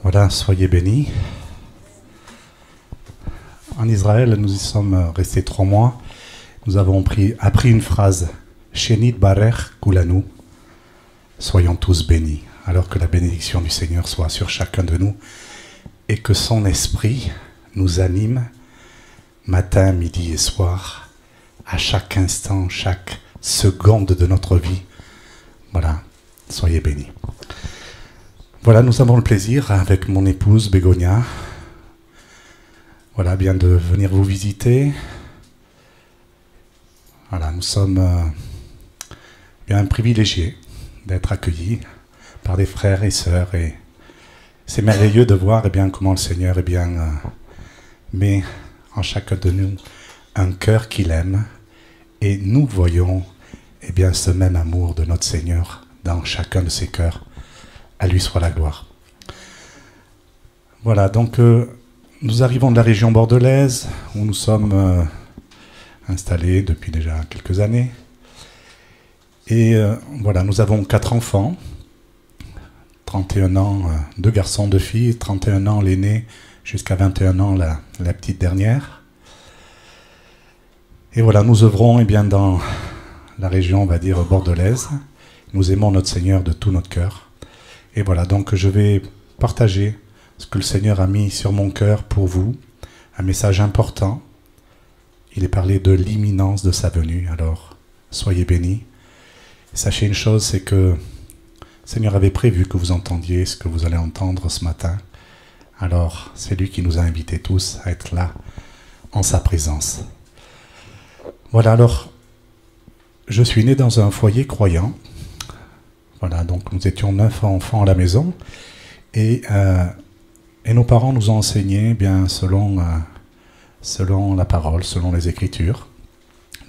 Voilà, soyez bénis. En Israël, nous y sommes restés 3 mois. Nous avons appris une phrase. Shenit Barech Kulanu. Soyons tous bénis. Alors que la bénédiction du Seigneur soit sur chacun de nous et que son esprit nous anime matin, midi et soir, à chaque instant, chaque seconde de notre vie. Voilà, soyez bénis. Voilà, nous avons le plaisir avec mon épouse Bégonia, voilà, bien de venir vous visiter. Voilà, nous sommes bien privilégiés d'être accueillis par des frères et sœurs, et c'est merveilleux de voir bien comment le Seigneur met en chacun de nous un cœur qu'il aime, et nous voyons bien ce même amour de notre Seigneur dans chacun de ses cœurs. À lui soit la gloire. Voilà, donc nous arrivons de la région bordelaise où nous sommes installés depuis déjà quelques années. Et voilà, nous avons 4 enfants, 31 ans, 2 garçons, 2 filles, 31 ans l'aîné, jusqu'à 21 ans la petite dernière. Et voilà, nous œuvrons bien dans la région, on va dire, bordelaise. Nous aimons notre Seigneur de tout notre cœur. Et voilà, donc je vais partager ce que le Seigneur a mis sur mon cœur pour vous, un message important. Il est parlé de l'imminence de sa venue, alors soyez bénis. Sachez une chose, c'est que le Seigneur avait prévu que vous entendiez ce que vous allez entendre ce matin. Alors, c'est lui qui nous a invités tous à être là, en sa présence. Voilà, alors, je suis né dans un foyer croyant. Voilà, donc nous étions 9 enfants à la maison, et nos parents nous ont enseigné bien selon la parole, selon les Écritures,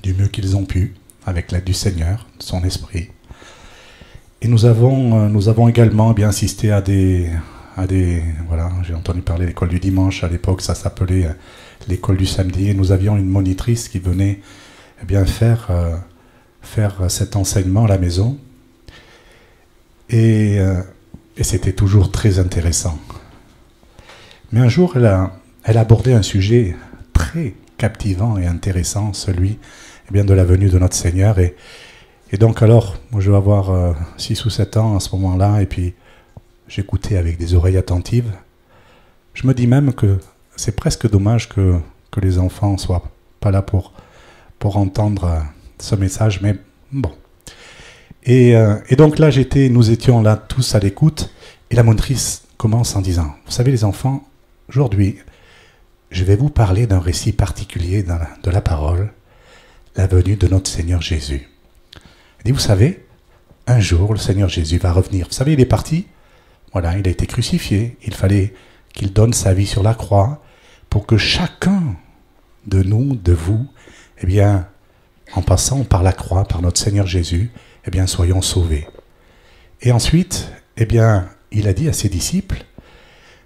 du mieux qu'ils ont pu, avec l'aide du Seigneur, de son Esprit. Et nous avons également bien assisté à des voilà, j'ai entendu parler de l'école du dimanche, à l'époque ça s'appelait l'école du samedi, et nous avions une monitrice qui venait bien faire cet enseignement à la maison. Et c'était toujours très intéressant. Mais un jour, elle a abordé un sujet très captivant et intéressant, celui bien de la venue de notre Seigneur. Et donc alors, moi je vais avoir 6 ou 7 ans à ce moment-là, et puis j'écoutais avec des oreilles attentives. Je me dis même que c'est presque dommage que les enfants ne soient pas là pour entendre ce message, mais bon. Et donc là, nous étions là tous à l'écoute, et la monitrice commence en disant, vous savez les enfants, aujourd'hui, je vais vous parler d'un récit particulier de la parole, la venue de notre Seigneur Jésus. Elle dit, vous savez, un jour, le Seigneur Jésus va revenir. Vous savez, il est parti, voilà, il a été crucifié, il fallait qu'il donne sa vie sur la croix, pour que chacun de nous, de vous, eh bien, en passant par la croix, par notre Seigneur Jésus, eh bien, soyons sauvés. Et ensuite, eh bien, il a dit à ses disciples,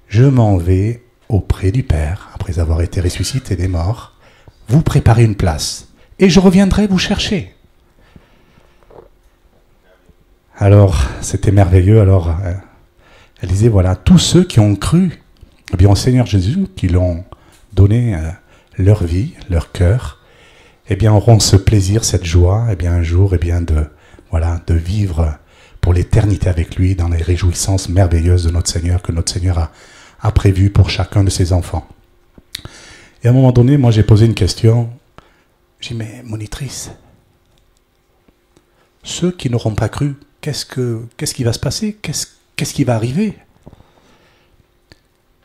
je m'en vais auprès du Père, après avoir été ressuscité des morts, vous préparez une place, et je reviendrai vous chercher. Alors, c'était merveilleux. Alors, elle disait, voilà, tous ceux qui ont cru, eh bien, au Seigneur Jésus, qui l'ont donné leur vie, leur cœur, eh bien, auront ce plaisir, cette joie, eh bien, un jour, eh bien, de vivre pour l'éternité avec lui dans les réjouissances merveilleuses de notre Seigneur, que notre Seigneur a prévues pour chacun de ses enfants. Et à un moment donné, moi j'ai posé une question, j'ai dit, mais monitrice, ceux qui n'auront pas cru, qu'est-ce qui va se passer? Qu'est-ce qui va arriver?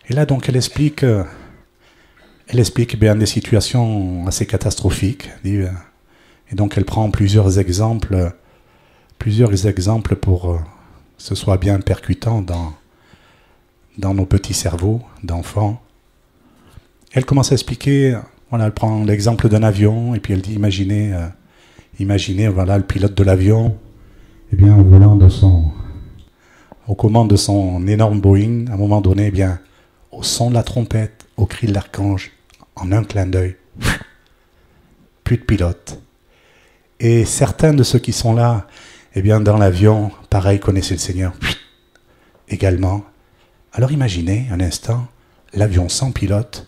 Et là donc elle explique bien des situations assez catastrophiques, et donc elle prend plusieurs exemples pour que ce soit bien percutant dans nos petits cerveaux d'enfants. Elle commence à expliquer, voilà, elle prend l'exemple d'un avion, et puis elle dit, imaginez, voilà, le pilote de l'avion, eh bien, aux commandes de son énorme Boeing, à un moment donné, eh bien, au son de la trompette, au cri de l'archange, en un clin d'œil, plus de pilote. Et certains de ceux qui sont là, eh bien, dans l'avion, pareil, connaissaient le Seigneur. Également, Alors imaginez un instant l'avion sans pilote.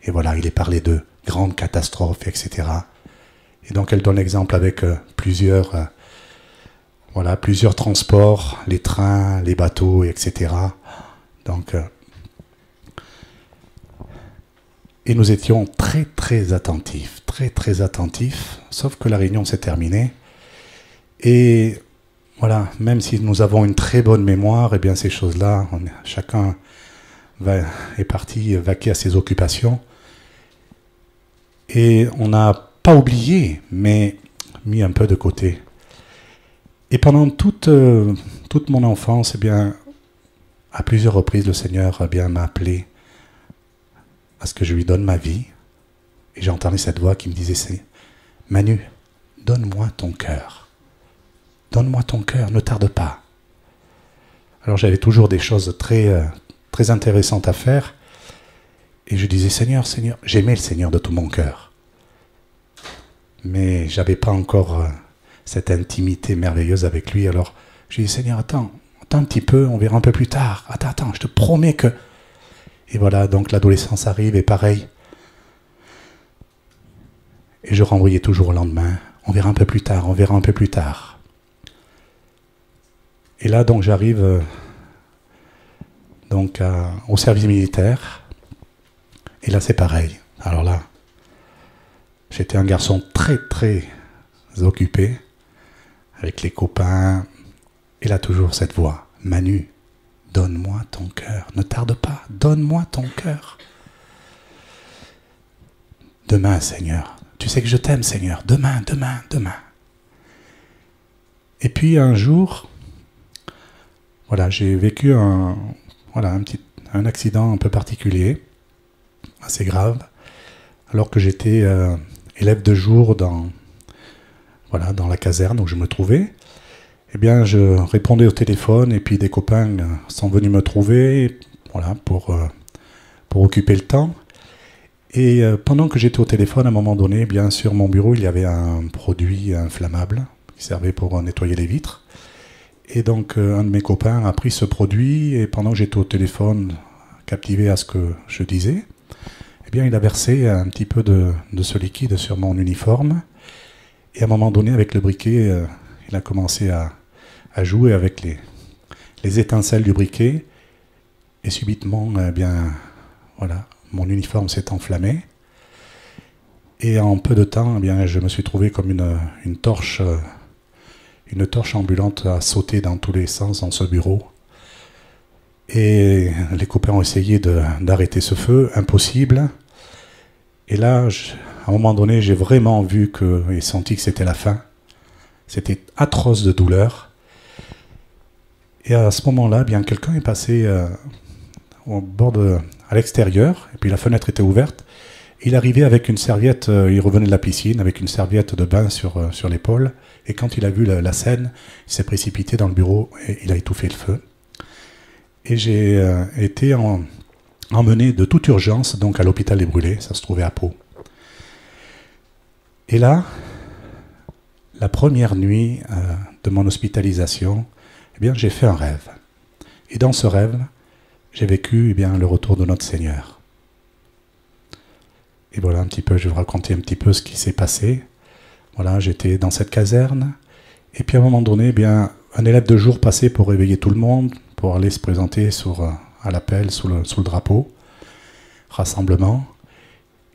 Et voilà, il est parlé de grandes catastrophes, etc. Et donc elle donne l'exemple avec plusieurs transports, les trains, les bateaux, etc. Donc, et nous étions très très attentifs, sauf que la réunion s'est terminée. Et voilà, même si nous avons une très bonne mémoire, eh bien ces choses-là, chacun est parti vaquer à ses occupations. Et on n'a pas oublié, mais mis un peu de côté. Et pendant toute mon enfance, eh bien, à plusieurs reprises, le Seigneur m'a appelé à ce que je lui donne ma vie. Et j'ai entendu cette voix qui me disait, Manu, donne-moi ton cœur. Donne-moi ton cœur, ne tarde pas. Alors j'avais toujours des choses très intéressantes à faire. Et je disais, Seigneur, j'aimais le Seigneur de tout mon cœur. Mais j'avais pas encore cette intimité merveilleuse avec lui. Alors je dis, Seigneur, attends un petit peu, on verra un peu plus tard. Attends, je te promets que... Et voilà, donc l'adolescence arrive et pareil. Et je renvoyais toujours au lendemain. On verra un peu plus tard. Et là, donc, j'arrive au service militaire. Et là, c'est pareil. Alors là, j'étais un garçon très, très occupé, avec les copains. Et là, toujours cette voix. Manu, donne-moi ton cœur. Ne tarde pas, donne-moi ton cœur. Demain, Seigneur. Tu sais que je t'aime, Seigneur. Demain. Et puis, un jour, voilà, j'ai vécu un accident un peu particulier, assez grave, alors que j'étais élève de jour dans la caserne où je me trouvais. Eh bien, je répondais au téléphone et puis des copains sont venus me trouver, pour occuper le temps. Et pendant que j'étais au téléphone, à un moment donné, bien sur mon bureau, il y avait un produit inflammable qui servait pour nettoyer les vitres. Et donc, un de mes copains a pris ce produit et pendant que j'étais au téléphone, captivé à ce que je disais, eh bien, il a versé un petit peu de ce liquide sur mon uniforme. Et à un moment donné, avec le briquet, il a commencé à jouer avec les étincelles du briquet. Et subitement, mon uniforme s'est enflammé. Et en peu de temps, je me suis trouvé comme une torche ambulante à sauter dans tous les sens dans ce bureau. Et les copains ont essayé d'arrêter ce feu, impossible. Et là, à un moment donné, j'ai vraiment vu et senti que c'était la fin. C'était atroce de douleur. Et à ce moment-là, quelqu'un est passé à l'extérieur, et puis la fenêtre était ouverte. Il arrivait avec une serviette, il revenait de la piscine avec une serviette de bain sur l'épaule. Et quand il a vu la scène, il s'est précipité dans le bureau et il a étouffé le feu. Et j'ai été emmené de toute urgence donc à l'hôpital des Brûlés, ça se trouvait à Pau. Et là, la première nuit de mon hospitalisation, j'ai fait un rêve. Et dans ce rêve, j'ai vécu le retour de notre Seigneur. Et voilà je vais vous raconter un petit peu ce qui s'est passé. Voilà, j'étais dans cette caserne, et puis à un moment donné, un élève de jour passait pour réveiller tout le monde, pour aller se présenter à l'appel sous le drapeau, rassemblement.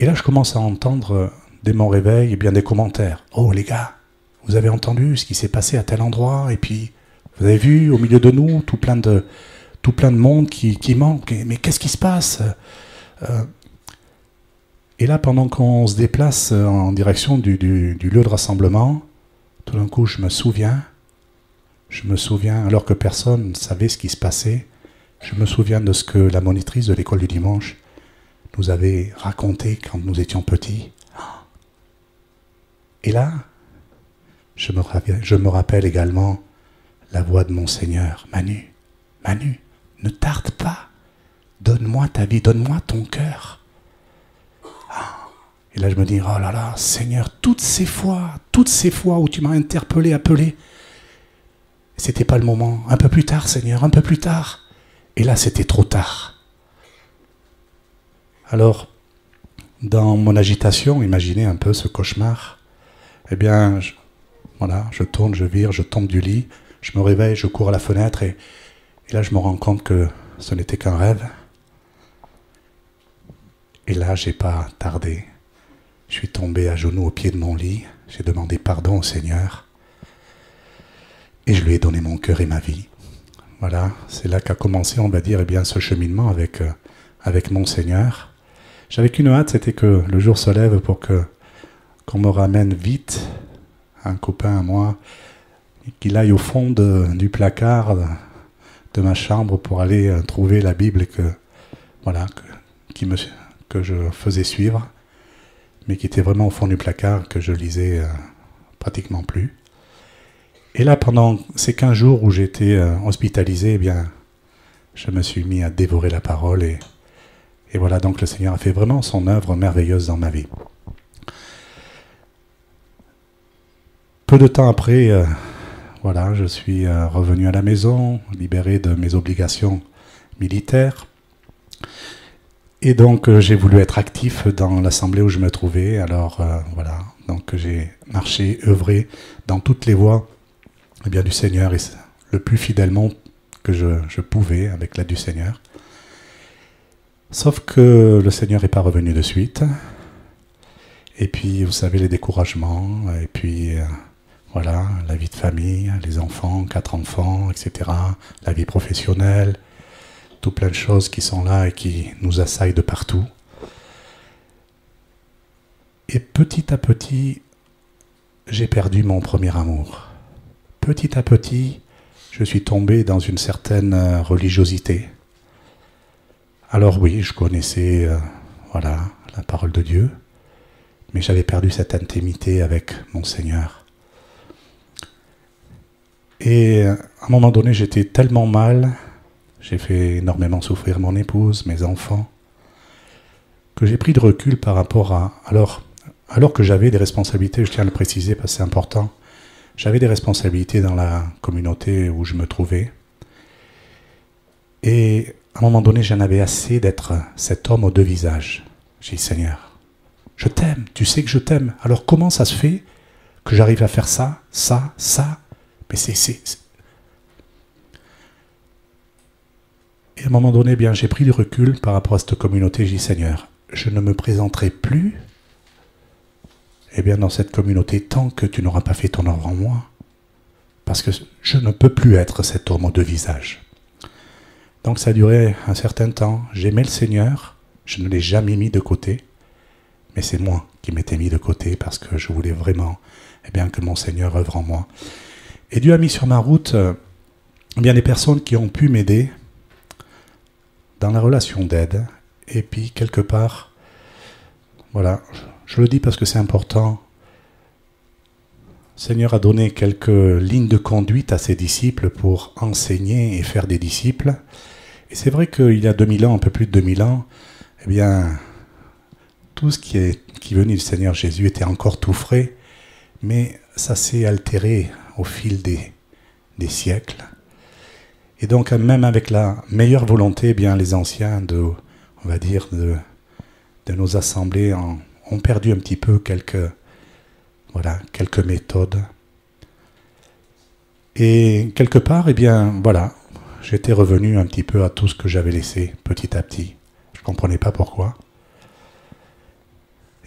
Et là, je commence à entendre, dès mon réveil, des commentaires. « Oh les gars, vous avez entendu ce qui s'est passé à tel endroit, et puis vous avez vu au milieu de nous tout plein de monde qui manque, mais qu'est-ce qui se passe ?» Et là, pendant qu'on se déplace en direction du lieu de rassemblement, tout d'un coup, je me souviens, alors que personne ne savait ce qui se passait, je me souviens de ce que la monitrice de l'école du dimanche nous avait raconté quand nous étions petits. Et là, je me rappelle également la voix de mon Seigneur. Manu, ne tarde pas, donne-moi ta vie, donne-moi ton cœur. Et là, je me dis, oh là là, Seigneur, toutes ces fois où tu m'as interpellé, appelé, c'était pas le moment. Un peu plus tard, Seigneur, un peu plus tard. Et là, c'était trop tard. Alors, dans mon agitation, imaginez un peu ce cauchemar. Eh bien, je tourne, je vire, je tombe du lit, je me réveille, je cours à la fenêtre et là, je me rends compte que ce n'était qu'un rêve. Et là, j'ai pas tardé. Je suis tombé à genoux au pied de mon lit, j'ai demandé pardon au Seigneur et je lui ai donné mon cœur et ma vie. Voilà, c'est là qu'a commencé, on va dire, eh bien, ce cheminement avec mon Seigneur. J'avais qu'une hâte, c'était que le jour se lève pour qu'on me ramène vite, un copain à moi, qu'il aille au fond du placard de ma chambre pour aller trouver la Bible que je faisais suivre, mais qui était vraiment au fond du placard, que je lisais pratiquement plus. Et là, pendant ces 15 jours où j'étais hospitalisé, eh bien, je me suis mis à dévorer la parole et voilà, donc le Seigneur a fait vraiment son œuvre merveilleuse dans ma vie. Peu de temps après, je suis revenu à la maison, libéré de mes obligations militaires. Et donc, j'ai voulu être actif dans l'assemblée où je me trouvais. Alors, donc j'ai marché, œuvré dans toutes les voies du Seigneur, et le plus fidèlement que je pouvais, avec l'aide du Seigneur. Sauf que le Seigneur n'est pas revenu de suite. Et puis, vous savez, les découragements, et puis, la vie de famille, les enfants, 4 enfants, etc., la vie professionnelle, tout plein de choses qui sont là et qui nous assaillent de partout. Et petit à petit, j'ai perdu mon premier amour. Petit à petit, je suis tombé dans une certaine religiosité. Alors oui, je connaissais la parole de Dieu, mais j'avais perdu cette intimité avec mon Seigneur. Et à un moment donné, j'étais tellement mal, j'ai fait énormément souffrir mon épouse, mes enfants, que j'ai pris de recul par rapport à... Alors que j'avais des responsabilités, je tiens à le préciser parce que c'est important, j'avais des responsabilités dans la communauté où je me trouvais. Et à un moment donné, j'en avais assez d'être cet homme aux 2 visages. J'ai dit, Seigneur, je t'aime, tu sais que je t'aime. Alors comment ça se fait que j'arrive à faire ça, mais Et à un moment donné, j'ai pris du recul par rapport à cette communauté. J'ai dit, Seigneur, je ne me présenterai plus dans cette communauté tant que tu n'auras pas fait ton œuvre en moi. Parce que je ne peux plus être cet homme aux 2 visages. Donc ça a duré un certain temps. J'aimais le Seigneur, je ne l'ai jamais mis de côté. Mais c'est moi qui m'étais mis de côté parce que je voulais vraiment que mon Seigneur œuvre en moi. Et Dieu a mis sur ma route des personnes qui ont pu m'aider dans la relation d'aide. Et puis, quelque part, je le dis parce que c'est important, le Seigneur a donné quelques lignes de conduite à ses disciples pour enseigner et faire des disciples. Et c'est vrai qu'il y a 2000 ans, un peu plus de 2000 ans, tout ce qui venait du Seigneur Jésus était encore tout frais, mais ça s'est altéré au fil des siècles. Et donc, même avec la meilleure volonté, les anciens de nos assemblées ont perdu un petit peu quelques méthodes. Et quelque part, j'étais revenu un petit peu à tout ce que j'avais laissé petit à petit. Je ne comprenais pas pourquoi.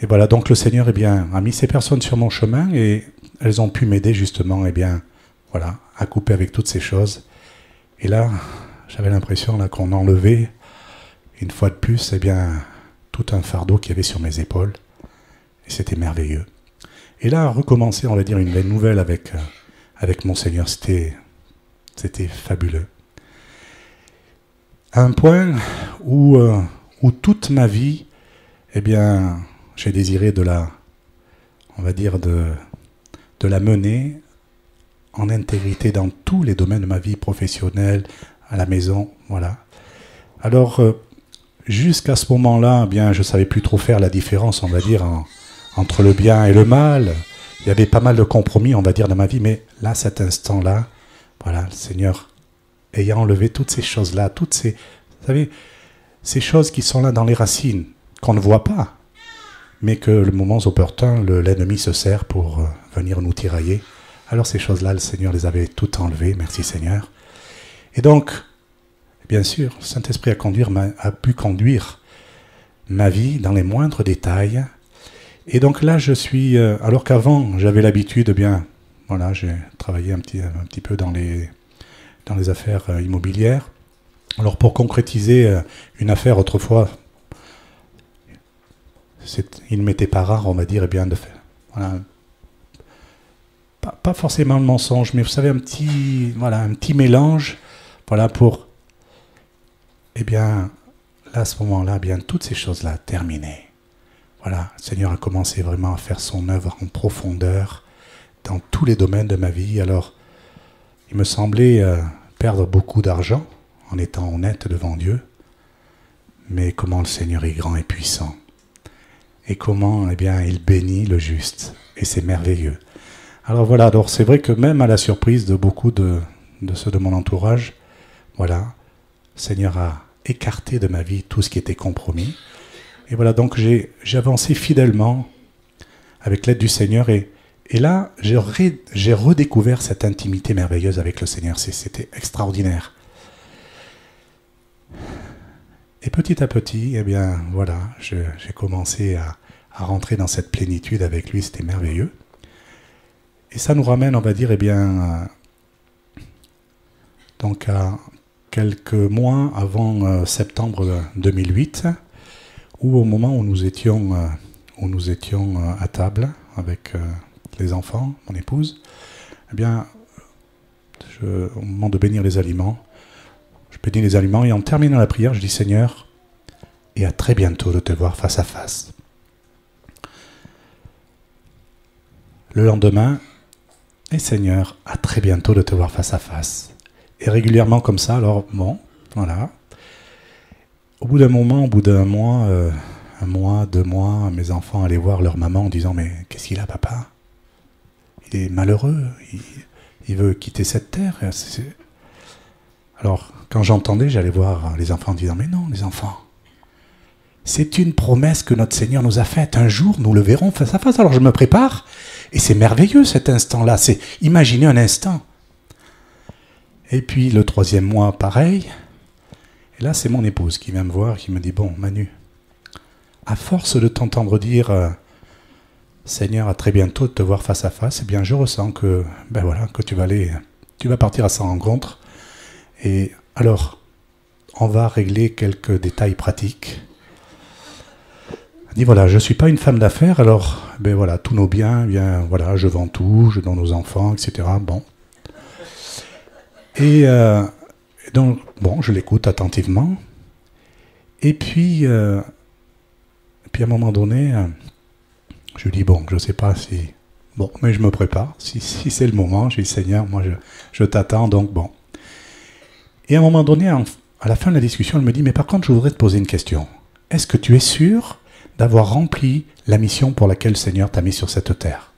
Et voilà, donc le Seigneur a mis ces personnes sur mon chemin et elles ont pu m'aider justement à couper avec toutes ces choses. Et là, j'avais l'impression qu'on enlevait une fois de plus tout un fardeau qu'il y avait sur mes épaules. Et c'était merveilleux. Et là, recommencer, une nouvelle avec mon Seigneur, c'était fabuleux. À un point où toute ma vie, j'ai désiré de la mener en intégrité dans tous les domaines de ma vie professionnelle, à la maison, Alors, jusqu'à ce moment-là, je ne savais plus trop faire la différence, entre le bien et le mal. Il y avait pas mal de compromis, dans ma vie, mais là, cet instant-là, le Seigneur et il a enlevé toutes ces choses-là, toutes ces, vous savez, ces choses qui sont là dans les racines, qu'on ne voit pas, mais que le moment opportun, l'ennemi se sert pour venir nous tirailler. Alors ces choses-là, le Seigneur les avait toutes enlevées, merci Seigneur. Et donc, bien sûr, le Saint-Esprit a pu conduire ma vie dans les moindres détails. Et donc là, je suis, alors qu'avant, j'avais l'habitude, bien, voilà, j'ai travaillé un petit peu dans les affaires immobilières. Alors pour concrétiser une affaire autrefois, il ne m'était pas rare, on va dire, eh bien, de faire, voilà, pas forcément le mensonge, mais vous savez, un petit mélange, voilà, pour, eh bien, là, à ce moment-là, eh bien, toutes ces choses-là terminées. Voilà, le Seigneur a commencé vraiment à faire son œuvre en profondeur dans tous les domaines de ma vie. Alors, il me semblait perdre beaucoup d'argent en étant honnête devant Dieu. Mais comment le Seigneur est grand et puissant. Et comment, eh bien, il bénit le juste. Et c'est merveilleux. Alors voilà, alors c'est vrai que même à la surprise de beaucoup de ceux de mon entourage, voilà, le Seigneur a écarté de ma vie tout ce qui était compromis. Et voilà, donc j'ai avancé fidèlement avec l'aide du Seigneur. Et là, j'ai redécouvert cette intimité merveilleuse avec le Seigneur. C'était extraordinaire. Et petit à petit, eh bien, voilà, j'ai commencé à rentrer dans cette plénitude avec lui. C'était merveilleux. Et ça nous ramène, on va dire, eh bien, donc à quelques mois avant septembre 2008, ou au moment où nous étions à table avec les enfants, mon épouse, eh bien, au moment de bénir les aliments, je bénis les aliments et en terminant la prière, je dis Seigneur, et à très bientôt de te voir face à face. Le lendemain, et Seigneur, à très bientôt de te voir face à face. Et régulièrement comme ça, alors bon, voilà. Au bout d'un moment, au bout d'un mois, 2 mois, mes enfants allaient voir leur maman en disant « Mais qu'est-ce qu'il a, papa? Il est malheureux, il veut quitter cette terre. » Alors, quand j'entendais, j'allais voir les enfants en disant « Mais non, les enfants, c'est une promesse que notre Seigneur nous a faite. Un jour, nous le verrons face à face. » Alors je me prépare, et c'est merveilleux cet instant-là. C'est imaginer un instant. Et puis le 3e mois, pareil. Et là, c'est mon épouse qui vient me voir, qui me dit « Bon, Manu, à force de t'entendre dire Seigneur, à très bientôt de te voir face à face, eh bien, je ressens que, ben voilà, que tu vas partir à sa rencontre. Et alors, on va régler quelques détails pratiques. » Elle dit « Voilà, je ne suis pas une femme d'affaires, alors, ben voilà, tous nos biens, eh bien, voilà, je vends tout, je donne aux enfants, etc. Bon. Et donc, bon, je l'écoute attentivement. Et puis à un moment donné, je lui dis, bon, je ne sais pas si... Bon, mais je me prépare. Si c'est le moment, je dis, Seigneur, moi, je t'attends, donc bon. Et à un moment donné, à la fin de la discussion, elle me dit, mais par contre, je voudrais te poser une question. Est-ce que tu es sûr d'avoir rempli la mission pour laquelle le Seigneur t'a mis sur cette terre?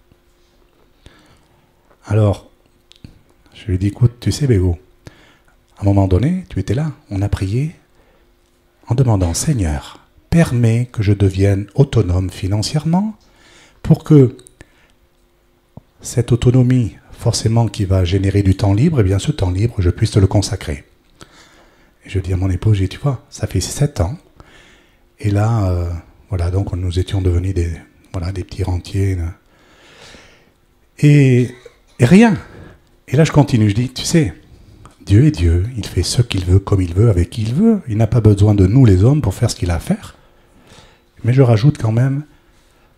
Alors, je lui dis, écoute, tu sais, Bégo, à un moment donné, tu étais là, on a prié en demandant, Seigneur, permets que je devienne autonome financièrement pour que cette autonomie, forcément qui va générer du temps libre, eh bien ce temps libre, je puisse te le consacrer. Et je dis à mon épouse, je dis, tu vois, ça fait 7 ans, et là, voilà, donc nous étions devenus des petits rentiers, et rien. Et là, je continue, je dis, tu sais, Dieu est Dieu, il fait ce qu'il veut, comme il veut, avec qui il veut. Il n'a pas besoin de nous, les hommes, pour faire ce qu'il a à faire. Mais je rajoute quand même,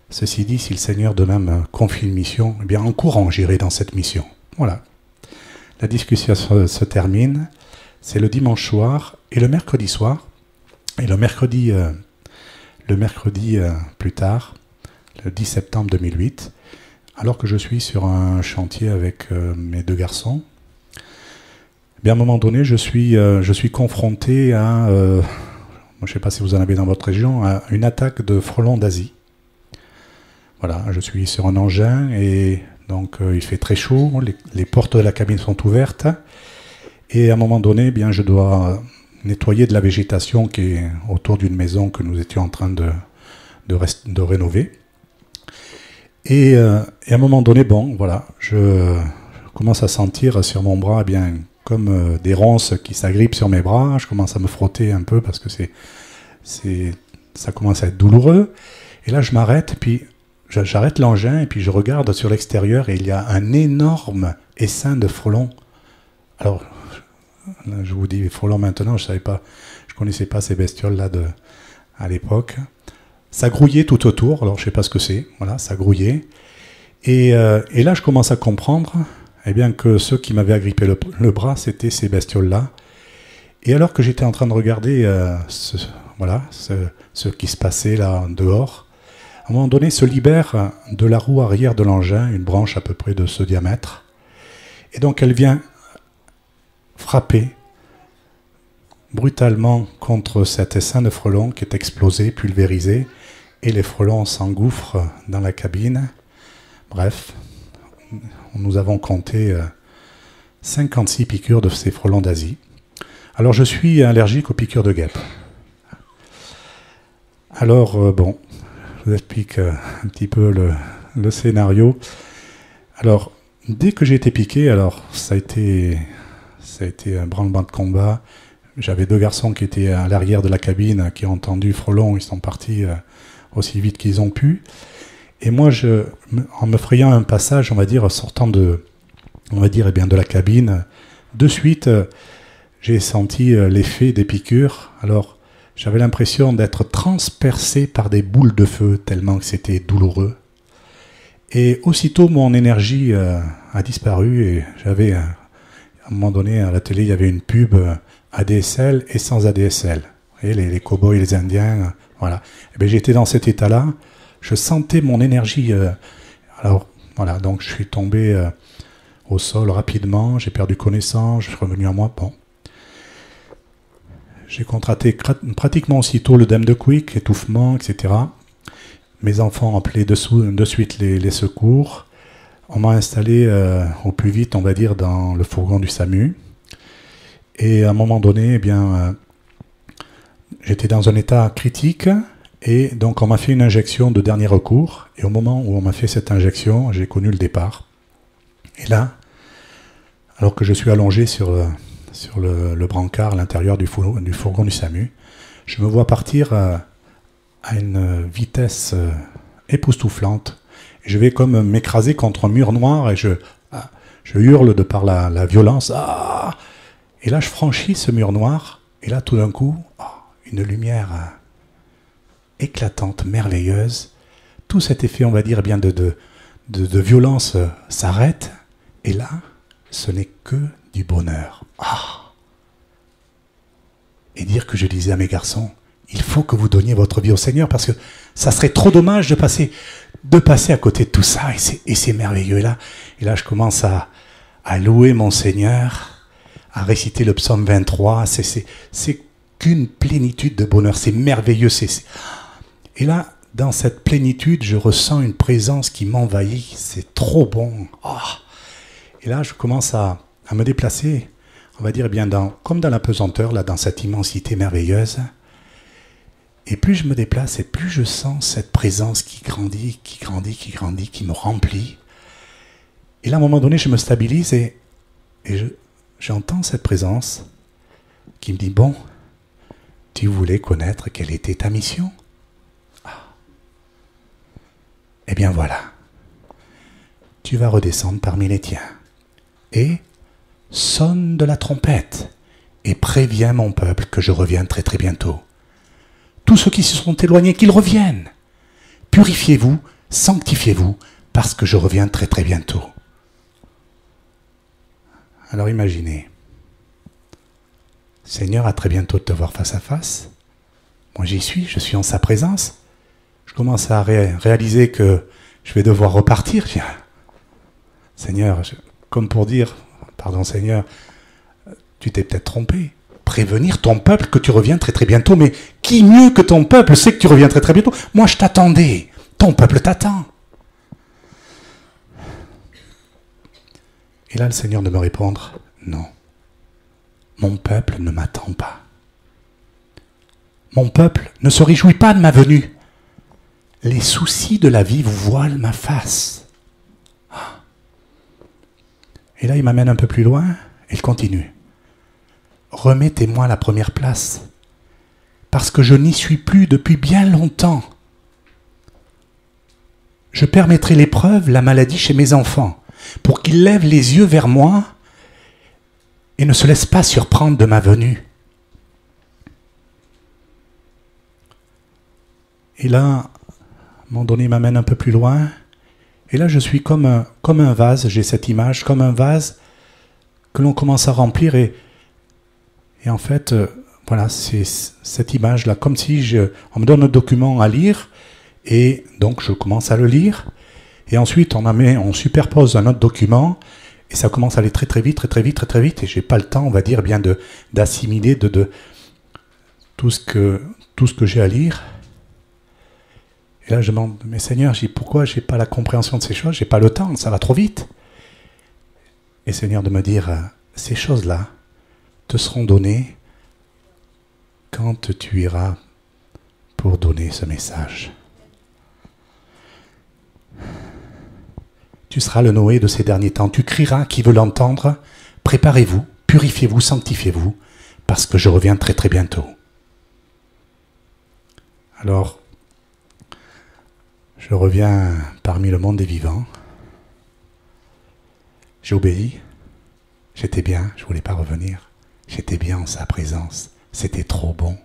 ceci dit, si le Seigneur demain me confie une mission, eh bien en courant, j'irai dans cette mission. Voilà. La discussion se termine. C'est le dimanche soir et le mercredi soir. Et le mercredi plus tard, le 10 septembre 2008, alors que je suis sur un chantier avec mes 2 garçons, eh bien, à un moment donné, je suis confronté à, je ne sais pas si vous en avez dans votre région, à une attaque de frelons d'Asie. Voilà, je suis sur un engin et donc il fait très chaud, les portes de la cabine sont ouvertes Et à un moment donné, eh bien, je dois nettoyer de la végétation qui est autour d'une maison que nous étions en train de rénover. Et à un moment donné, bon, voilà, je commence à sentir sur mon bras, eh bien, comme des ronces qui s'agrippent sur mes bras. Je commence à me frotter un peu parce que ça commence à être douloureux. Et là, je m'arrête, puis j'arrête l'engin, et puis je regarde sur l'extérieur, et il y a un énorme essaim de frelons. Alors, là, je vous dis frelons maintenant, je connaissais pas ces bestioles-là à l'époque. Ça grouillait tout autour, alors je sais pas ce que c'est, voilà, ça grouillait. Et là, je commence à comprendre eh bien, que ceux qui m'avaient agrippé le bras, c'était ces bestioles-là. Et alors que j'étais en train de regarder ce qui se passait là dehors, à un moment donné se libère de la roue arrière de l'engin une branche à peu près de ce diamètre. Et donc elle vient frapper brutalement contre cet essaim de frelons qui est explosé, pulvérisé, et les frelons s'engouffrent dans la cabine. Bref, nous avons compté 56 piqûres de ces frelons d'Asie. Alors je suis allergique aux piqûres de guêpes. Alors bon, je vous explique un petit peu le scénario. Alors, dès que j'ai été piqué, alors ça a été un branle-bas de combat. J'avais 2 garçons qui étaient à l'arrière de la cabine, qui ont entendu frelons, ils sont partis aussi vite qu'ils ont pu. Et moi, en me frayant un passage, on va dire, sortant de la cabine, de suite, j'ai senti l'effet des piqûres. Alors, j'avais l'impression d'être transpercé par des boules de feu, tellement que c'était douloureux. Et aussitôt, mon énergie a disparu, et j'avais, à un moment donné, à la télé, il y avait une pub ADSL et sans ADSL. Vous voyez, les cow-boys, les Indiens, voilà. Et bien, j'étais dans cet état-là. Je sentais mon énergie. Alors, voilà, donc je suis tombé au sol rapidement, j'ai perdu connaissance, je suis revenu à moi. Bon. J'ai contracté pratiquement aussitôt l'œdème de Quick, étouffement, etc. Mes enfants ont appelé de suite les secours. On m'a installé au plus vite, on va dire, dans le fourgon du SAMU. Et à un moment donné, eh bien, j'étais dans un état critique. Et donc on m'a fait une injection de dernier recours, et au moment où on m'a fait cette injection, j'ai connu le départ. Et là, alors que je suis allongé sur le brancard à l'intérieur du fourgon du SAMU, je me vois partir à une vitesse époustouflante. Je vais comme m'écraser contre un mur noir, et je hurle de par la violence. Ah! Et là je franchis ce mur noir, et là tout d'un coup, une lumière éclatante, merveilleuse. Tout cet effet, on va dire, eh bien de violence s'arrête. Et là, ce n'est que du bonheur. Ah! Et dire que je disais à mes garçons, il faut que vous donniez votre vie au Seigneur, parce que ça serait trop dommage de passer à côté de tout ça. Et c'est merveilleux. Et là, je commence à louer mon Seigneur, à réciter le psaume 23. C'est qu'une plénitude de bonheur. C'est merveilleux. Et là, dans cette plénitude, je ressens une présence qui m'envahit. C'est trop bon. Oh. Et là, je commence à me déplacer, on va dire, eh bien comme dans la pesanteur, là, dans cette immensité merveilleuse. Et plus je me déplace, et plus je sens cette présence qui grandit, qui me remplit. Et là, à un moment donné, je me stabilise, et j'entends cette présence qui me dit, bon, tu voulais connaître quelle était ta mission ? Eh bien voilà, tu vas redescendre parmi les tiens, et sonne de la trompette, et préviens mon peuple que je reviens très très bientôt. Tous ceux qui se sont éloignés, qu'ils reviennent. Purifiez-vous, sanctifiez-vous, parce que je reviens très très bientôt. Alors imaginez, Seigneur, à très bientôt de te voir face à face. Moi j'y suis, je suis en sa présence. Je commence à réaliser que je vais devoir repartir. Tiens, Seigneur, comme pour dire, pardon Seigneur, tu t'es peut-être trompé. Prévenir ton peuple que tu reviens très très bientôt. Mais qui mieux que ton peuple sait que tu reviens très très bientôt? Moi je t'attendais, ton peuple t'attend. Et là le Seigneur de me répondre, non, mon peuple ne m'attend pas. Mon peuple ne se réjouit pas de ma venue. Les soucis de la vie voilent ma face. Et là, il m'amène un peu plus loin, et il continue. Remettez-moi la première place, parce que je n'y suis plus depuis bien longtemps. Je permettrai l'épreuve, la maladie chez mes enfants, pour qu'ils lèvent les yeux vers moi et ne se laissent pas surprendre de ma venue. Et là, à un moment donné, il m'amène un peu plus loin. Et là, je suis comme un vase, j'ai cette image, comme un vase que l'on commence à remplir. Et en fait, voilà, c'est cette image-là, comme si on me donne un document à lire, et donc je commence à le lire. Et ensuite, on superpose un autre document, et ça commence à aller très très vite, très très vite, très très vite. Et j'ai pas le temps, on va dire, bien d'assimiler de tout ce que j'ai à lire. Et là, je demande, mais Seigneur, pourquoi je n'ai pas la compréhension de ces choses? Je n'ai pas le temps, ça va trop vite. Et Seigneur, de me dire, ces choses-là te seront données quand tu iras pour donner ce message. Tu seras le Noé de ces derniers temps. Tu crieras, qui veut l'entendre, préparez-vous, purifiez-vous, sanctifiez-vous, parce que je reviens très très bientôt. Alors, je reviens parmi le monde des vivants. J'ai obéi. J'étais bien, je ne voulais pas revenir. J'étais bien en sa présence. C'était trop bon.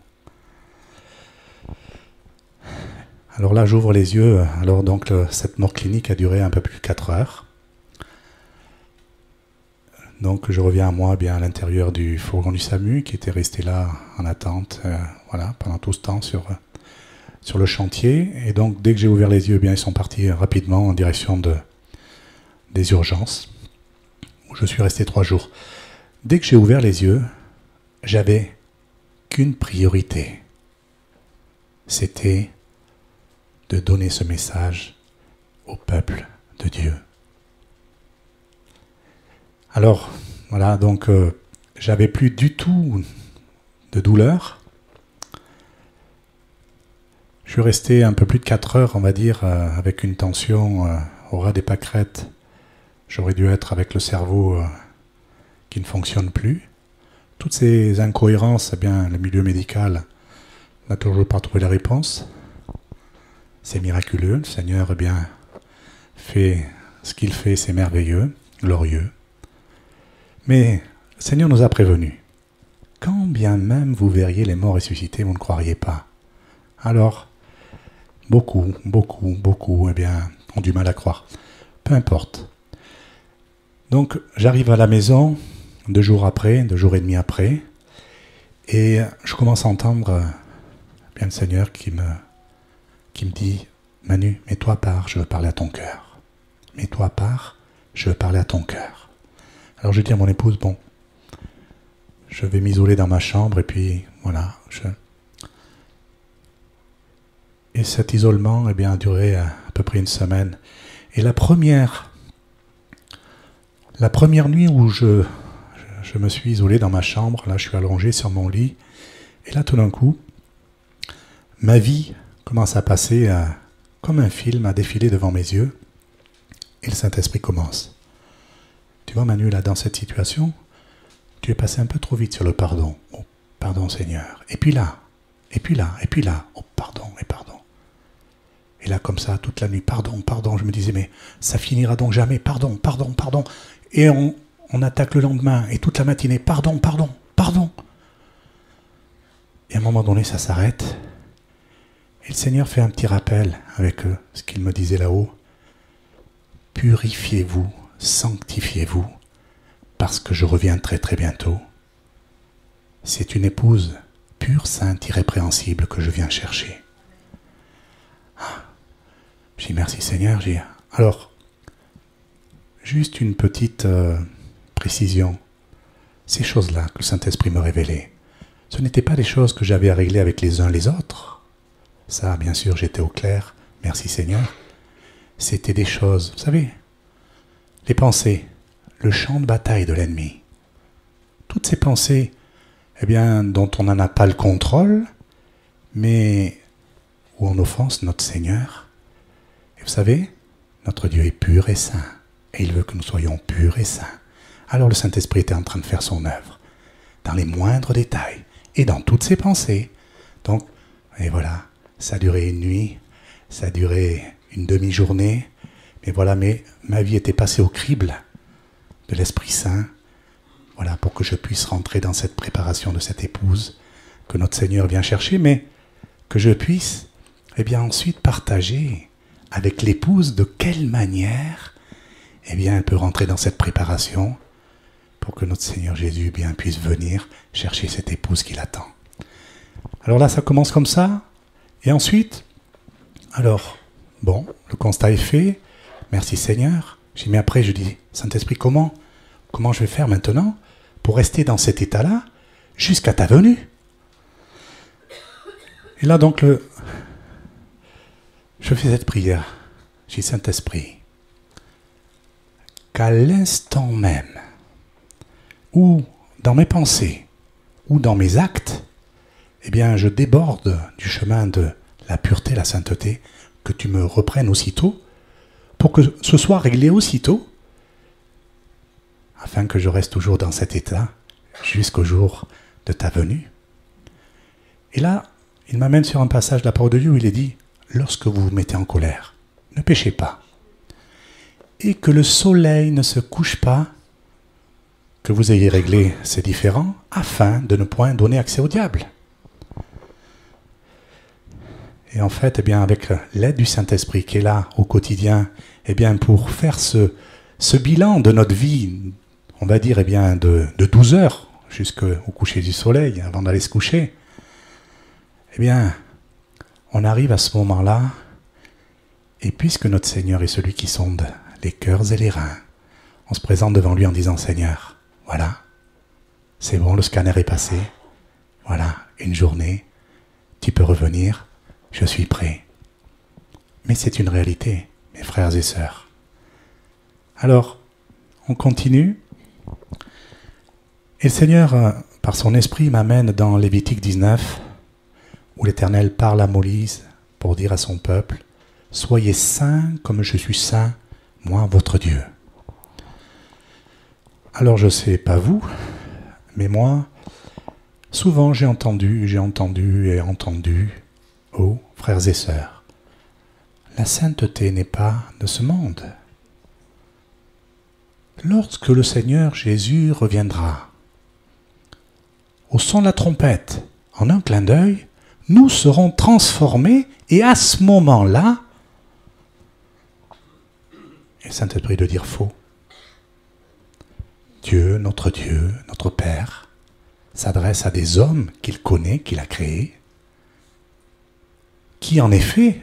Alors là, j'ouvre les yeux. Alors donc, cette mort clinique a duré un peu plus de 4 heures. Donc, je reviens à moi, bien à l'intérieur du fourgon du SAMU, qui était resté là en attente, voilà, pendant tout ce temps sur le chantier. Et donc, dès que j'ai ouvert les yeux, bien, ils sont partis rapidement en direction des urgences, où je suis resté 3 jours. Dès que j'ai ouvert les yeux, j'avais qu'une priorité. C'était de donner ce message au peuple de Dieu. Alors, voilà, donc, j'avais plus du tout de douleur. Je suis resté un peu plus de 4 heures, on va dire, avec une tension au ras des pâquerettes. J'aurais dû être avec le cerveau qui ne fonctionne plus. Toutes ces incohérences, eh bien, le milieu médical n'a toujours pas trouvé la réponse. C'est miraculeux, le Seigneur, eh bien, fait ce qu'il fait, c'est merveilleux, glorieux. Mais le Seigneur nous a prévenus. Quand bien même vous verriez les morts ressuscités, vous ne croiriez pas. Alors, beaucoup, eh bien, ont du mal à croire. Peu importe. Donc, j'arrive à la maison 2 jours après, 2 jours et demi après, et je commence à entendre bien le Seigneur qui me dit, Manu, mets-toi à part, je veux parler à ton cœur. Mets-toi à part, je veux parler à ton cœur. Alors je dis à mon épouse, bon, je vais m'isoler dans ma chambre, et puis voilà, Et cet isolement, eh bien, a duré à peu près 1 semaine. Et la première nuit où je me suis isolé dans ma chambre, là je suis allongé sur mon lit, et là tout d'un coup, ma vie commence à passer comme un film, à défiler devant mes yeux, et le Saint-Esprit commence. Tu vois Manu, là dans cette situation, tu es passé un peu trop vite sur le pardon. Oh, pardon Seigneur. Et puis là, oh pardon et pardon. Et là comme ça, toute la nuit, pardon, je me disais, mais ça finira donc jamais, pardon. Et on attaque le lendemain, et toute la matinée, pardon. Et à un moment donné, ça s'arrête. Et le Seigneur fait un petit rappel avec ce qu'il me disait là-haut. Purifiez-vous, sanctifiez-vous, parce que je reviens très très bientôt. C'est une épouse pure, sainte, irrépréhensible que je viens chercher. J'ai dit merci Seigneur. Alors, juste une petite précision. Ces choses-là que le Saint-Esprit me révélait, ce n'étaient pas des choses que j'avais à régler avec les uns les autres. Ça, bien sûr, j'étais au clair. Merci Seigneur. C'était des choses, vous savez, les pensées, le champ de bataille de l'ennemi. Toutes ces pensées eh bien, dont on n'en a pas le contrôle, mais où on offense notre Seigneur. Et vous savez, notre Dieu est pur et saint, et il veut que nous soyons purs et saints. Alors le Saint-Esprit était en train de faire son œuvre, dans les moindres détails, et dans toutes ses pensées. Donc, et voilà, ça a duré une nuit, ça a duré une demi-journée, mais voilà, ma vie était passée au crible de l'Esprit Saint, voilà, pour que je puisse rentrer dans cette préparation de cette épouse que notre Seigneur vient chercher, mais que je puisse, eh bien, ensuite partager avec l'épouse de quelle manière, eh bien, elle peut rentrer dans cette préparation pour que notre Seigneur Jésus, bien, puisse venir chercher cette épouse qui l'attend. Alors là, ça commence comme ça, et ensuite, alors, bon, le constat est fait, merci Seigneur. Mais après, je dis, Saint-Esprit, comment je vais faire maintenant pour rester dans cet état-là jusqu'à ta venue? Et là, donc, je fais cette prière. Je dis, Saint-Esprit, qu'à l'instant même, ou dans mes pensées, ou dans mes actes, eh bien, je déborde du chemin de la pureté, la sainteté, que tu me reprennes aussitôt, pour que ce soit réglé aussitôt, afin que je reste toujours dans cet état jusqu'au jour de ta venue. Et là, il m'amène sur un passage de la parole de Dieu où il est dit, lorsque vous vous mettez en colère, ne péchez pas, et que le soleil ne se couche pas, que vous ayez réglé ces différends, afin de ne point donner accès au diable. Et en fait, eh bien, avec l'aide du Saint-Esprit qui est là au quotidien, eh bien, pour faire ce bilan de notre vie, on va dire, eh bien, de 12 heures jusqu'au coucher du soleil, avant d'aller se coucher, eh bien, on arrive à ce moment-là, et puisque notre Seigneur est celui qui sonde les cœurs et les reins, on se présente devant lui en disant, Seigneur, voilà, c'est bon, le scanner est passé, voilà, une journée, tu peux revenir, je suis prêt. Mais c'est une réalité, mes frères et sœurs. Alors, on continue. Et le Seigneur, par son esprit, m'amène dans Lévitique 19, où l'Éternel parle à Moïse pour dire à son peuple, « Soyez saints comme je suis saint, moi, votre Dieu. » Alors, je ne sais pas vous, mais moi, souvent j'ai entendu, oh, frères et sœurs, la sainteté n'est pas de ce monde. Lorsque le Seigneur Jésus reviendra, au son de la trompette, en un clin d'œil, nous serons transformés et à ce moment-là, et le Saint-Esprit de dire faux, Dieu, notre Père, s'adresse à des hommes qu'il connaît, qu'il a créés, qui en effet,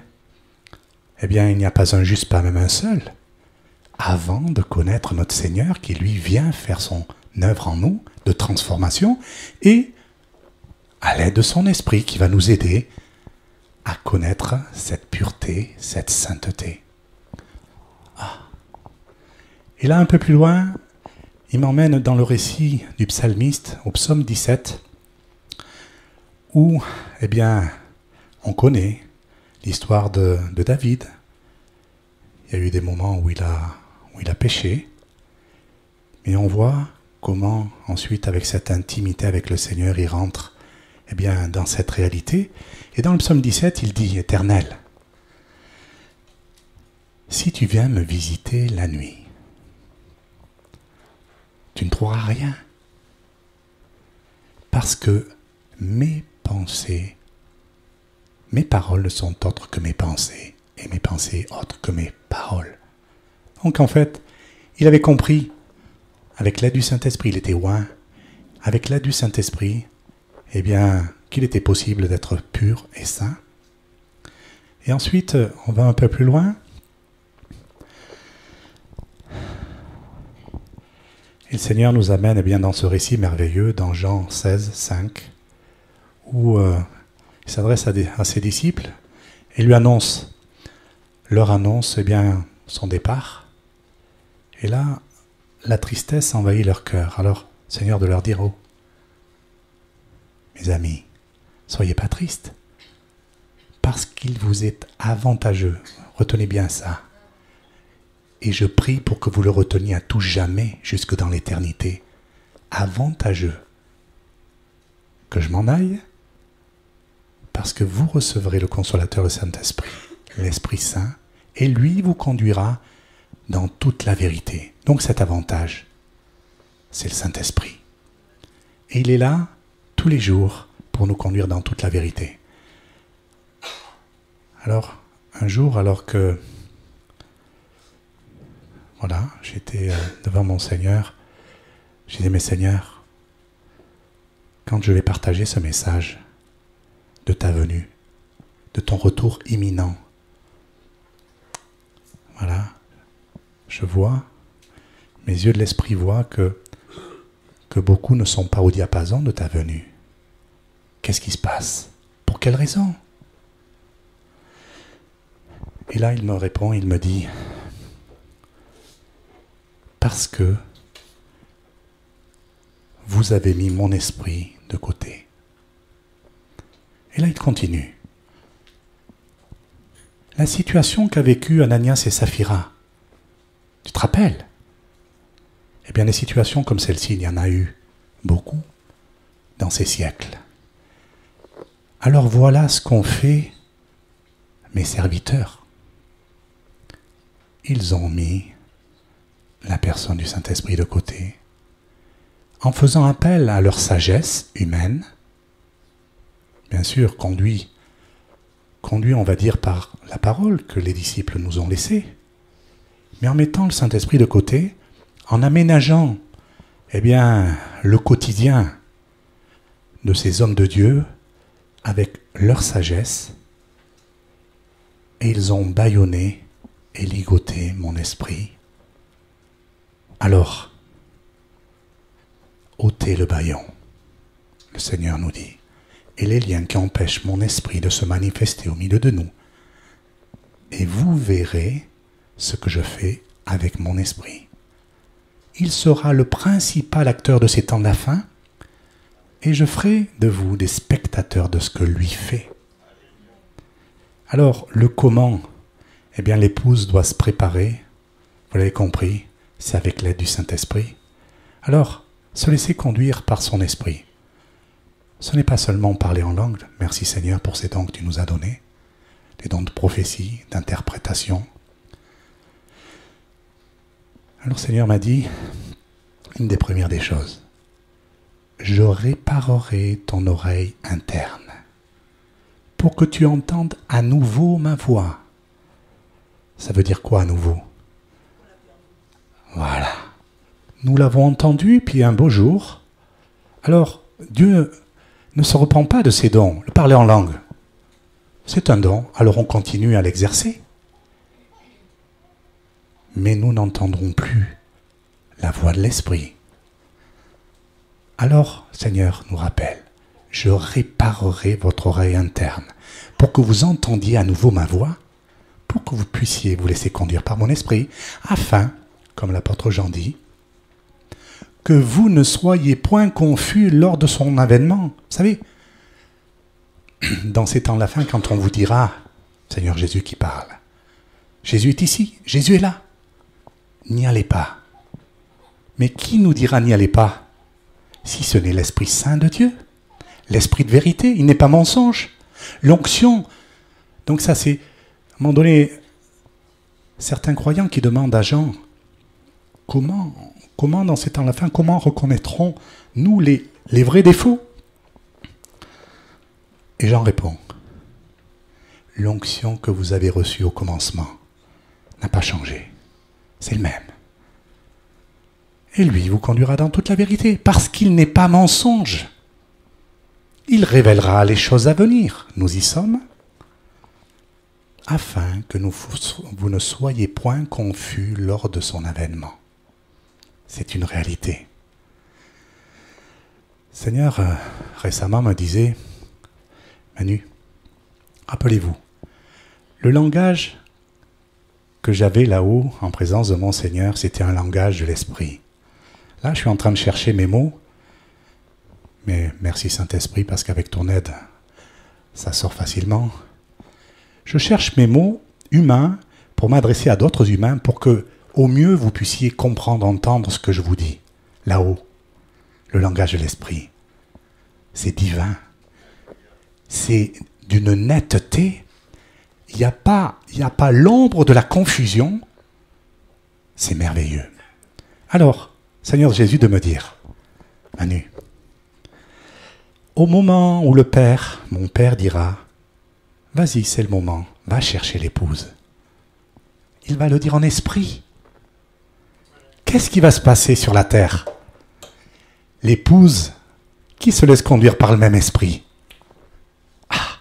eh bien, il n'y a pas un juste, pas même un seul, avant de connaître notre Seigneur qui lui vient faire son œuvre en nous de transformation et à l'aide de son esprit qui va nous aider à connaître cette pureté, cette sainteté. Ah. Et là, un peu plus loin, il m'emmène dans le récit du psalmiste, au psaume 17, où, eh bien, on connaît l'histoire de David. Il y a eu des moments où il a péché, mais on voit comment ensuite, avec cette intimité avec le Seigneur, il rentre eh bien, dans cette réalité. Et dans le psaume 17, il dit, « Éternel, si tu viens me visiter la nuit, tu ne trouveras rien, parce que mes pensées, mes paroles ne sont autres que mes pensées, et mes pensées autres que mes paroles. » Donc en fait, il avait compris, avec l'aide du Saint-Esprit, il était loin, avec l'aide du Saint-Esprit, eh bien, qu'il était possible d'être pur et saint. Et ensuite, on va un peu plus loin. Et le Seigneur nous amène eh bien, dans ce récit merveilleux, dans Jean 16, 5, où il s'adresse à ses disciples et leur annonce eh bien, son départ. Et là, la tristesse envahit leur cœur. Alors, Seigneur, de leur dire, oh, mes amis, soyez pas tristes, parce qu'il vous est avantageux. Retenez bien ça. Et je prie pour que vous le reteniez à tout jamais, jusque dans l'éternité. Avantageux que je m'en aille, parce que vous recevrez le Consolateur, le Saint-Esprit, l'Esprit Saint, et lui vous conduira dans toute la vérité. Donc cet avantage, c'est le Saint-Esprit. Et il est là tous les jours pour nous conduire dans toute la vérité. Alors, un jour, alors que voilà, j'étais devant mon Seigneur, j'ai dit, mais Seigneur, quand je vais partager ce message de ta venue, de ton retour imminent, voilà, je vois, mes yeux de l'esprit voient que beaucoup ne sont pas au diapason de ta venue. Qu'est-ce qui se passe? Pour quelle raison? Et là, il me répond, il me dit, parce que vous avez mis mon esprit de côté. Et là, il continue. La situation qu'a vécue Ananias et Saphira, tu te rappelles? Eh bien, des situations comme celle-ci, il y en a eu beaucoup dans ces siècles. Alors voilà ce qu'ont fait mes serviteurs. Ils ont mis la personne du Saint-Esprit de côté, en faisant appel à leur sagesse humaine, bien sûr conduit, on va dire, par la parole que les disciples nous ont laissée, mais en mettant le Saint-Esprit de côté, en aménageant le quotidien de ces hommes de Dieu avec leur sagesse, et ils ont bâillonné et ligoté mon esprit. Alors, ôtez le bâillon, le Seigneur nous dit, et les liens qui empêchent mon esprit de se manifester au milieu de nous, et vous verrez ce que je fais avec mon esprit. Il sera le principal acteur de ces temps de la fin, et je ferai de vous des spectateurs de ce que lui fait. Alors, le comment, l'épouse doit se préparer, vous l'avez compris, c'est avec l'aide du Saint-Esprit. Alors, se laisser conduire par son esprit. Ce n'est pas seulement parler en langue, merci Seigneur pour ces dons que tu nous as donnés, les dons de prophétie, d'interprétation. Alors Seigneur m'a dit, une des premières des choses, je réparerai ton oreille interne pour que tu entendes à nouveau ma voix. Ça veut dire quoi à nouveau? Voilà. Nous l'avons entendu, puis un beau jour, alors Dieu ne se repent pas de ses dons. Le parler en langue, c'est un don, alors on continue à l'exercer. Mais nous n'entendrons plus la voix de l'Esprit. Alors, Seigneur nous rappelle, je réparerai votre oreille interne pour que vous entendiez à nouveau ma voix, pour que vous puissiez vous laisser conduire par mon esprit, afin, comme l'apôtre Jean dit, que vous ne soyez point confus lors de son avènement. Vous savez, dans ces temps de la fin, quand on vous dira, Seigneur Jésus qui parle, Jésus est ici, Jésus est là, n'y allez pas. Mais qui nous dira n'y allez pas, si ce n'est l'Esprit Saint de Dieu, l'Esprit de vérité, il n'est pas mensonge, l'onction. Donc ça c'est, à un moment donné, certains croyants qui demandent à Jean, comment dans ces temps de la fin, comment reconnaîtrons-nous les vrais défauts? Et Jean répond, l'onction que vous avez reçue au commencement n'a pas changé, c'est le même. Et lui vous conduira dans toute la vérité, parce qu'il n'est pas mensonge. Il révélera les choses à venir, nous y sommes, afin que vous ne soyez point confus lors de son avènement. C'est une réalité. Seigneur, récemment me disait, Manu, rappelez-vous, le langage que j'avais là-haut, en présence de mon Seigneur, c'était un langage de l'Esprit. Là, je suis en train de chercher mes mots, Mais merci Saint-Esprit, parce qu'avec ton aide, ça sort facilement. Je cherche mes mots humains pour m'adresser à d'autres humains pour que, au mieux, vous puissiez comprendre, entendre ce que je vous dis. Là-haut, le langage de l'Esprit, c'est divin. C'est d'une netteté. Il n'y a pas l'ombre de la confusion. C'est merveilleux. Alors, Seigneur Jésus, de me dire, Manu, au moment où mon Père dira, vas-y, c'est le moment, va chercher l'épouse. Il va le dire en esprit. Qu'est-ce qui va se passer sur la terre? L'épouse qui se laisse conduire par le même esprit. Ah,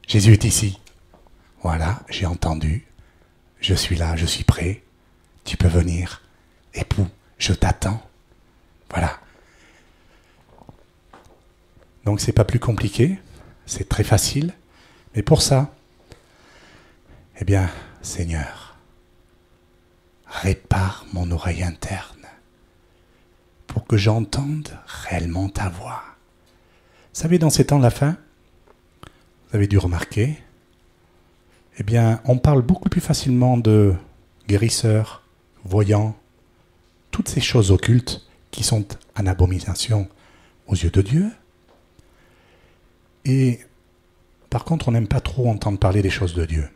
Jésus est ici. Voilà, j'ai entendu. Je suis là, je suis prêt. Tu peux venir. Époux, je t'attends. Voilà. Donc c'est pas plus compliqué, c'est très facile. Mais pour ça, eh bien, Seigneur, répare mon oreille interne pour que j'entende réellement ta voix. Vous savez, dans ces temps de la fin, vous avez dû remarquer, eh bien, on parle beaucoup plus facilement de guérisseurs, voyants, toutes ces choses occultes qui sont en abomination aux yeux de Dieu. Et par contre, on n'aime pas trop entendre parler des choses de Dieu.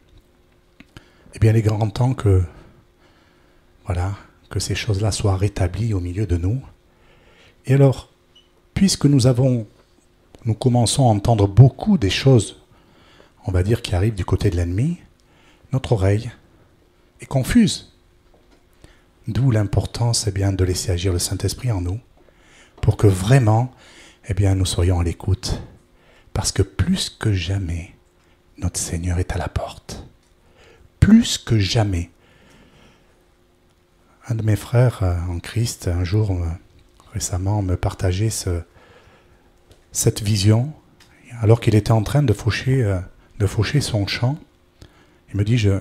Eh bien, il est grand temps que, voilà, que ces choses-là soient rétablies au milieu de nous. Et alors, puisque nous commençons à entendre beaucoup des choses, on va dire, qui arrivent du côté de l'ennemi, notre oreille est confuse. D'où l'importance, eh bien, de laisser agir le Saint-Esprit en nous, pour que vraiment, eh bien, nous soyons à l'écoute. Parce que plus que jamais, notre Seigneur est à la porte. Plus que jamais. Un de mes frères en Christ, un jour, récemment, me partageait cette vision, alors qu'il était en train de faucher son champ. Il me dit, j'ai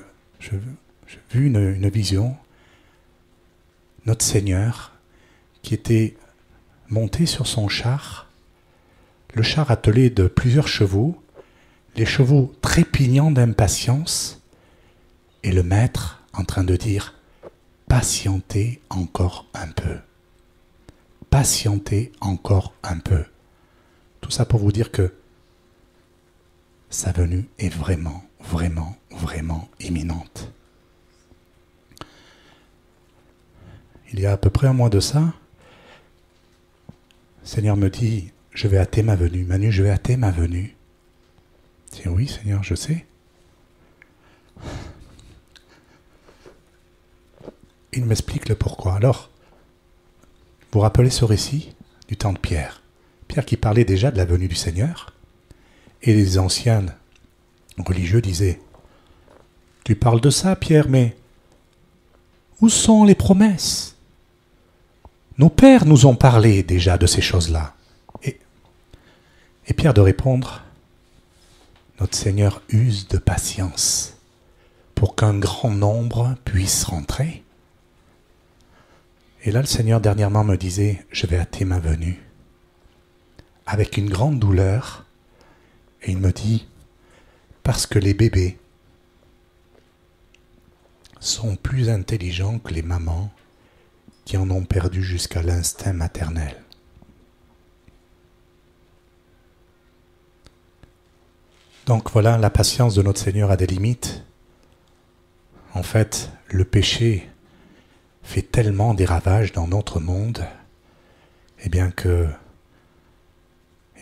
vu une vision, notre Seigneur, qui était monté sur son char, le char attelé de plusieurs chevaux, les chevaux trépignant d'impatience, et le maître en train de dire « Patientez encore un peu. Patientez encore un peu. » Tout ça pour vous dire que sa venue est vraiment, vraiment, vraiment imminente. Il y a à peu près un mois de ça, le Seigneur me dit « Je vais hâter ma venue. Manu, je vais hâter ma venue. » Je dis « Oui, Seigneur, je sais. » Il m'explique le pourquoi. Alors, vous rappelez ce récit du temps de Pierre. Pierre qui parlait déjà de la venue du Seigneur. Et les anciens religieux disaient « Tu parles de ça, Pierre, mais où sont les promesses? Nos pères nous ont parlé déjà de ces choses-là. » Et Pierre de répondre « Notre Seigneur use de patience pour qu'un grand nombre puisse rentrer. » Et là, le Seigneur dernièrement me disait « Je vais hâter ma venue. » Avec une grande douleur. Et il me dit « Parce que les bébés sont plus intelligents que les mamans qui en ont perdu jusqu'à l'instinct maternel. » Donc voilà, la patience de notre Seigneur a des limites. En fait, le péché fait tellement des ravages dans notre monde, eh bien que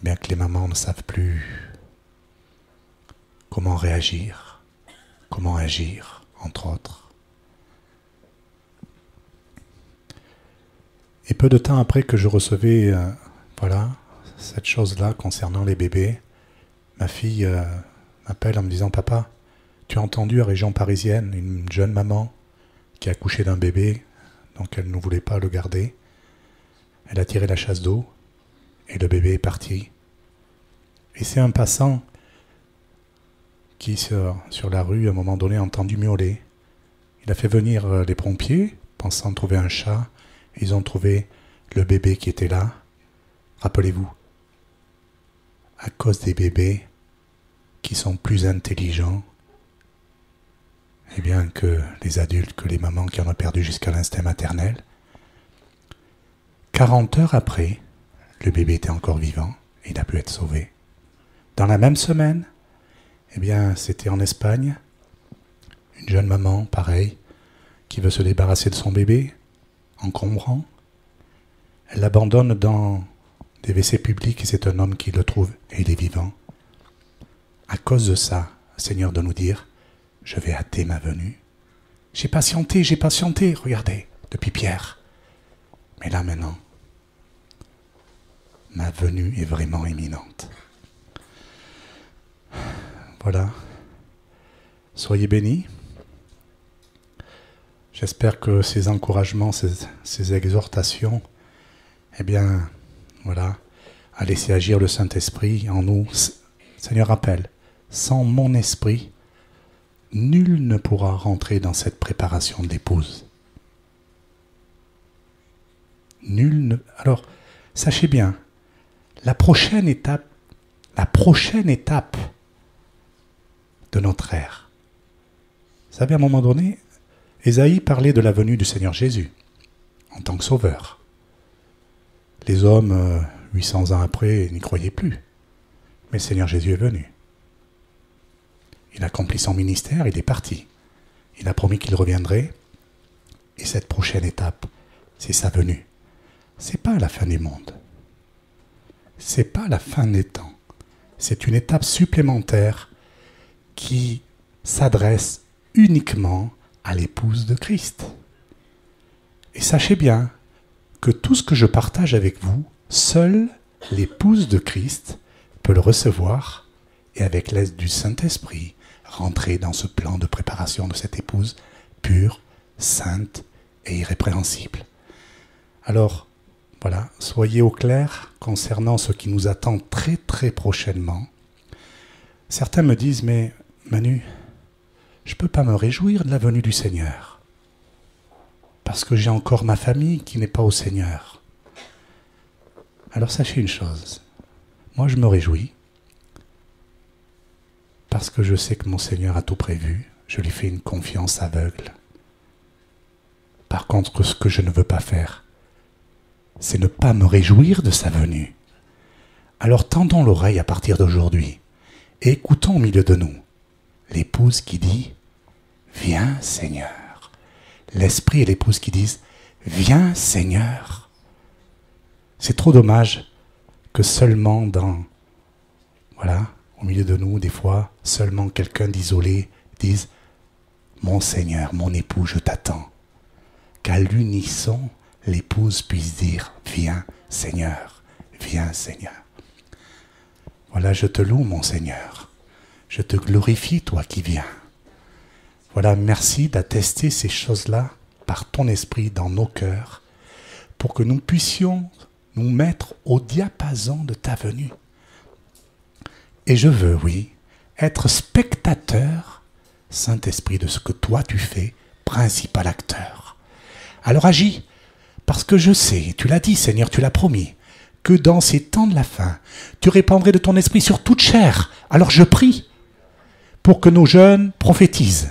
les mamans ne savent plus comment réagir, comment agir, entre autres. Et peu de temps après que je recevais cette chose-là concernant les bébés, ma fille m'appelle en me disant « Papa, tu as entendu à région parisienne une jeune maman qui a accouché d'un bébé, donc elle ne voulait pas le garder. Elle a tiré la chasse d'eau et le bébé est parti. » Et c'est un passant qui, sur la rue, à un moment donné, a entendu miauler. Il a fait venir les pompiers, pensant trouver un chat. Ils ont trouvé le bébé qui était là. Rappelez-vous, à cause des bébés qui sont plus intelligents que les adultes, que les mamans qui en ont perdu jusqu'à l'instinct maternel. 40 heures après, le bébé était encore vivant et il a pu être sauvé. Dans la même semaine, c'était en Espagne, une jeune maman, pareil, qui veut se débarrasser de son bébé, encombrant. Elle l'abandonne dans des WC publics et c'est un homme qui le trouve et il est vivant. À cause de ça, le Seigneur doit nous dire, je vais hâter ma venue. J'ai patienté, regardez, depuis Pierre. Mais là maintenant, ma venue est vraiment imminente. Voilà. Soyez bénis. J'espère que ces encouragements, ces exhortations, à laisser agir le Saint-Esprit en nous. Seigneur, rappelle, sans mon esprit, nul ne pourra rentrer dans cette préparation d'épouse. Alors, sachez bien, la prochaine étape de notre ère. Vous savez, à un moment donné, Ésaïe parlait de la venue du Seigneur Jésus en tant que sauveur. Les hommes, 800 ans après, n'y croyaient plus. Mais le Seigneur Jésus est venu. Il a accompli son ministère, il est parti. Il a promis qu'il reviendrait. Et cette prochaine étape, c'est sa venue. C'est pas la fin du monde. C'est pas la fin des temps. C'est une étape supplémentaire qui s'adresse uniquement à l'épouse de Christ. Et sachez bien que tout ce que je partage avec vous, seule l'épouse de Christ peut le recevoir et avec l'aide du Saint-Esprit, rentrer dans ce plan de préparation de cette épouse pure, sainte et irrépréhensible. Alors, voilà, soyez au clair concernant ce qui nous attend très très prochainement. Certains me disent, mais Manu, je ne peux pas me réjouir de la venue du Seigneur, parce que j'ai encore ma famille qui n'est pas au Seigneur. Alors sachez une chose, moi je me réjouis, parce que je sais que mon Seigneur a tout prévu, je lui fais une confiance aveugle. Par contre, ce que je ne veux pas faire, c'est ne pas me réjouir de sa venue. Alors tendons l'oreille à partir d'aujourd'hui, et écoutons au milieu de nous l'épouse qui dit « Viens Seigneur ». L'esprit et l'épouse qui disent « Viens Seigneur ». C'est trop dommage que seulement au milieu de nous, des fois, seulement quelqu'un d'isolé dise « Mon Seigneur, mon époux, je t'attends ». Qu'à l'unisson, l'épouse puisse dire « Viens Seigneur, viens Seigneur ». Voilà, je te loue mon Seigneur. Je te glorifie, toi qui viens. Voilà, merci d'attester ces choses-là par ton esprit dans nos cœurs pour que nous puissions nous mettre au diapason de ta venue. Et je veux, oui, être spectateur, Saint-Esprit, de ce que toi tu fais, principal acteur. Alors agis, parce que je sais, tu l'as dit Seigneur, tu l'as promis, que dans ces temps de la fin, tu répandrais de ton esprit sur toute chair. Alors je prie pour que nos jeunes prophétisent,